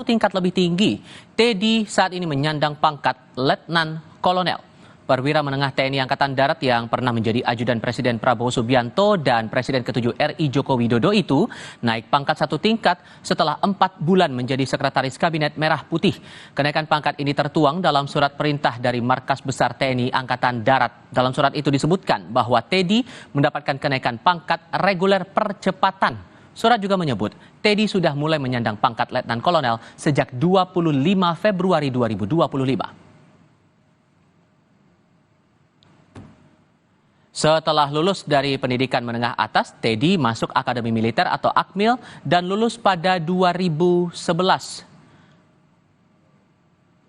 tingkat lebih tinggi. Teddy saat ini menyandang pangkat Letnan Kolonel. Perwira menengah TNI Angkatan Darat yang pernah menjadi ajudan Presiden Prabowo Subianto dan Presiden ke-7 RI Joko Widodo itu naik pangkat satu tingkat setelah 4 bulan menjadi Sekretaris Kabinet Merah Putih. Kenaikan pangkat ini tertuang dalam surat perintah dari Markas Besar TNI Angkatan Darat. Dalam surat itu disebutkan bahwa Teddy mendapatkan kenaikan pangkat reguler percepatan. Surat juga menyebut Teddy sudah mulai menyandang pangkat Letnan Kolonel sejak 25 Februari 2025. Setelah lulus dari pendidikan menengah atas, Teddy masuk Akademi Militer atau Akmil dan lulus pada 2011.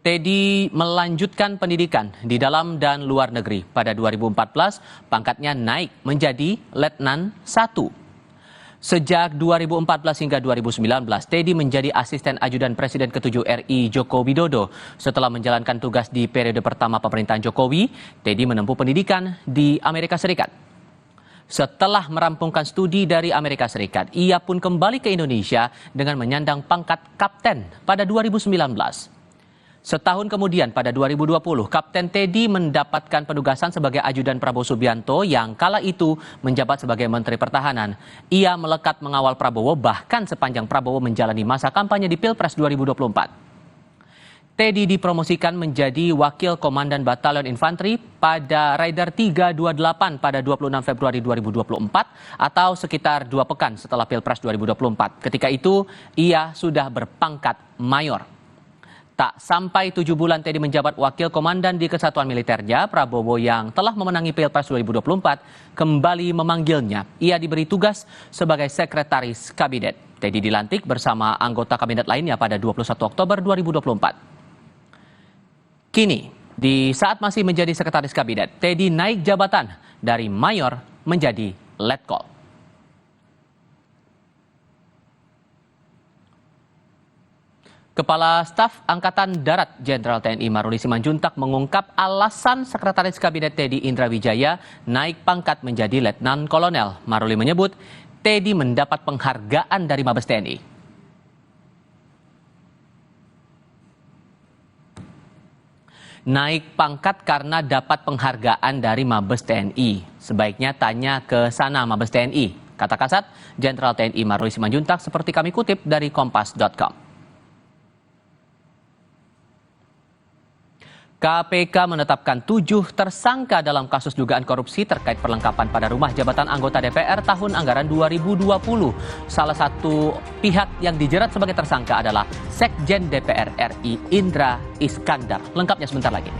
Teddy melanjutkan pendidikan di dalam dan luar negeri. Pada 2014, pangkatnya naik menjadi Letnan 1. Sejak 2014 hingga 2019, Teddy menjadi asisten ajudan Presiden ke-7 RI Joko Widodo. Setelah menjalankan tugas di periode pertama pemerintahan Jokowi, Teddy menempuh pendidikan di Amerika Serikat. Setelah merampungkan studi dari Amerika Serikat, ia pun kembali ke Indonesia dengan menyandang pangkat kapten pada 2019. Setahun kemudian pada 2020, Kapten Teddy mendapatkan penugasan sebagai ajudan Prabowo Subianto yang kala itu menjabat sebagai Menteri Pertahanan. Ia melekat mengawal Prabowo bahkan sepanjang Prabowo menjalani masa kampanye di Pilpres 2024. Teddy dipromosikan menjadi Wakil Komandan Batalion Infanteri pada Raider 328 pada 26 Februari 2024 atau sekitar 2 pekan setelah Pilpres 2024. Ketika itu, ia sudah berpangkat mayor. Tak sampai 7 bulan Teddy menjabat wakil komandan di kesatuan militernya, Prabowo yang telah memenangi Pilpres 2024 kembali memanggilnya. Ia diberi tugas sebagai Sekretaris Kabinet. Teddy dilantik bersama anggota kabinet lainnya pada 21 Oktober 2024. Kini, di saat masih menjadi Sekretaris Kabinet, Teddy naik jabatan dari Mayor menjadi Letkol. Kepala Staf Angkatan Darat Jenderal TNI Maruli Simanjuntak mengungkap alasan Sekretaris Kabinet Teddy Indrawijaya naik pangkat menjadi Letnan Kolonel. Maruli menyebut Teddy mendapat penghargaan dari Mabes TNI. Naik pangkat karena dapat penghargaan dari Mabes TNI. Sebaiknya tanya ke sana Mabes TNI, kata Kasat Jenderal TNI Maruli Simanjuntak seperti kami kutip dari kompas.com. KPK menetapkan 7 tersangka dalam kasus dugaan korupsi terkait perlengkapan pada rumah jabatan anggota DPR tahun anggaran 2020. Salah satu pihak yang dijerat sebagai tersangka adalah Sekjen DPR RI Indra Iskandar. Lengkapnya sebentar lagi.